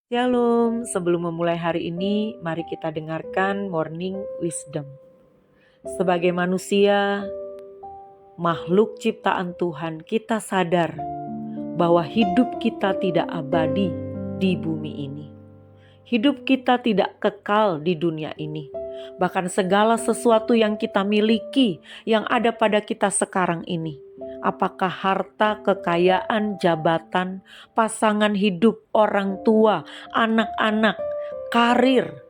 Shalom, sebelum memulai hari ini, mari kita dengarkan Morning Wisdom. Sebagai manusia, makhluk ciptaan Tuhan, kita sadar bahwa hidup kita tidak abadi di bumi ini. Hidup kita tidak kekal di dunia ini. Bahkan segala sesuatu yang kita miliki, yang ada pada kita sekarang ini, apakah harta, kekayaan, jabatan, pasangan hidup, orang tua, anak-anak, karir,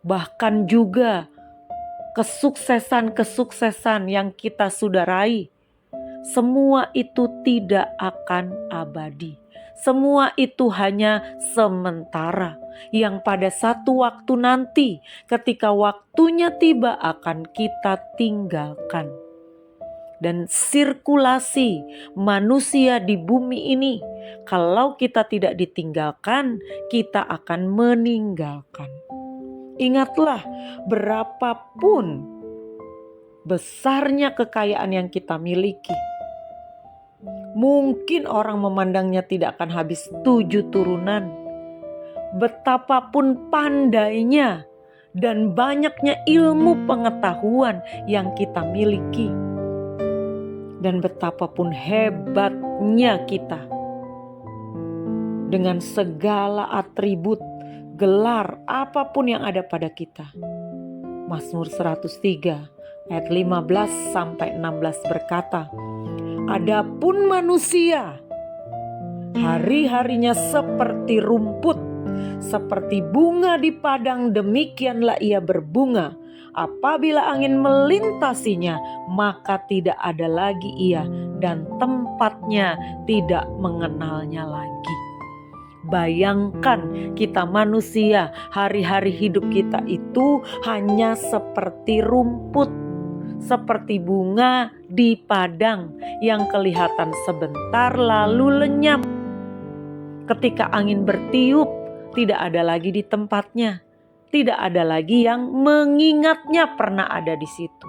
bahkan juga kesuksesan-kesuksesan yang kita sudah raih, semua itu tidak akan abadi. Semua itu hanya sementara, yang pada satu waktu nanti ketika waktunya tiba akan kita tinggalkan. Dan sirkulasi manusia di bumi ini, kalau kita tidak ditinggalkan, kita akan meninggalkan. Ingatlah, berapapun besarnya kekayaan yang kita miliki, mungkin orang memandangnya tidak akan habis 7 turunan. Betapapun pandainya dan banyaknya ilmu pengetahuan yang kita miliki, dan betapapun hebatnya kita dengan segala atribut, gelar, apapun yang ada pada kita. Mazmur 103 ayat 15-16 berkata, "Adapun manusia, hari-harinya seperti rumput, seperti bunga di padang, demikianlah ia berbunga. Apabila angin melintasinya, maka tidak ada lagi ia, dan tempatnya tidak mengenalnya lagi." Bayangkan kita manusia, hari-hari hidup kita itu hanya seperti rumput, seperti bunga di padang yang kelihatan sebentar lalu lenyap. Ketika angin bertiup, tidak ada lagi di tempatnya. Tidak ada lagi yang mengingatnya pernah ada di situ.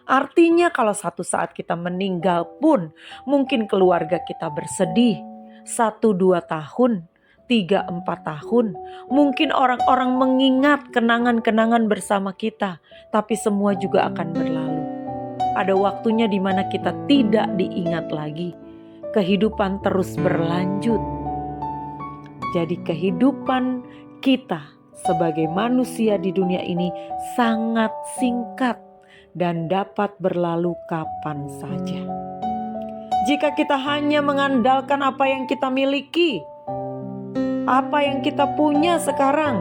Artinya kalau satu saat kita meninggal pun, mungkin keluarga kita bersedih 1-2 tahun, 3-4 tahun. Mungkin orang-orang mengingat kenangan-kenangan bersama kita, tapi semua juga akan berlalu. Ada waktunya di mana kita tidak diingat lagi. Kehidupan terus berlanjut. Jadi kehidupan kita sebagai manusia di dunia ini sangat singkat dan dapat berlalu kapan saja. Jika kita hanya mengandalkan apa yang kita miliki, apa yang kita punya sekarang,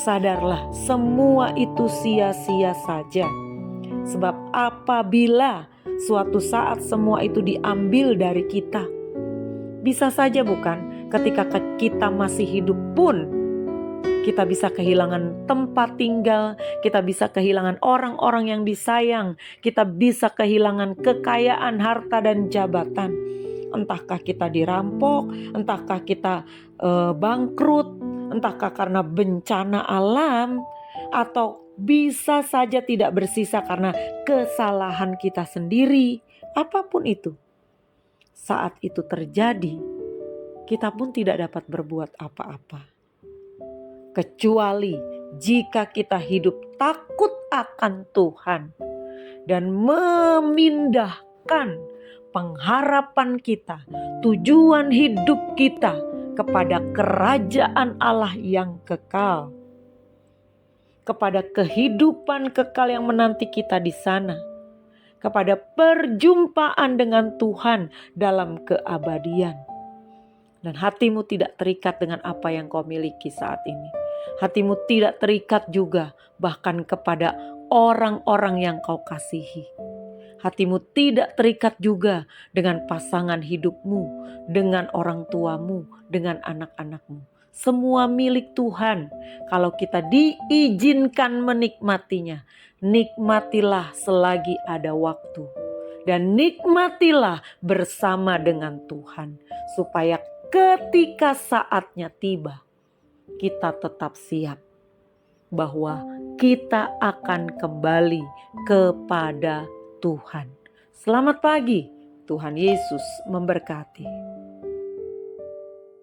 sadarlah semua itu sia-sia saja. Sebab apabila suatu saat semua itu diambil dari kita, bisa saja bukan ketika kita masih hidup pun kita bisa kehilangan tempat tinggal, kita bisa kehilangan orang-orang yang disayang, kita bisa kehilangan kekayaan, harta dan jabatan. Entahkah kita dirampok, entahkah kita bangkrut, entahkah karena bencana alam, atau bisa saja tidak bersisa karena kesalahan kita sendiri. Apapun itu, saat itu terjadi, kita pun tidak dapat berbuat apa-apa. Kecuali jika kita hidup takut akan Tuhan dan memindahkan pengharapan kita, tujuan hidup kita kepada kerajaan Allah yang kekal, kepada kehidupan kekal yang menanti kita di sana, kepada perjumpaan dengan Tuhan dalam keabadian. Dan hatimu tidak terikat dengan apa yang kau miliki saat ini. Hatimu tidak terikat juga bahkan kepada orang-orang yang kau kasihi. Hatimu tidak terikat juga dengan pasangan hidupmu, dengan orang tuamu, dengan anak-anakmu. Semua milik Tuhan. Kalau kita diizinkan menikmatinya, nikmatilah selagi ada waktu. Dan nikmatilah bersama dengan Tuhan. Supaya ketika saatnya tiba, kita tetap siap bahwa kita akan kembali kepada Tuhan. Selamat pagi, Tuhan Yesus memberkati.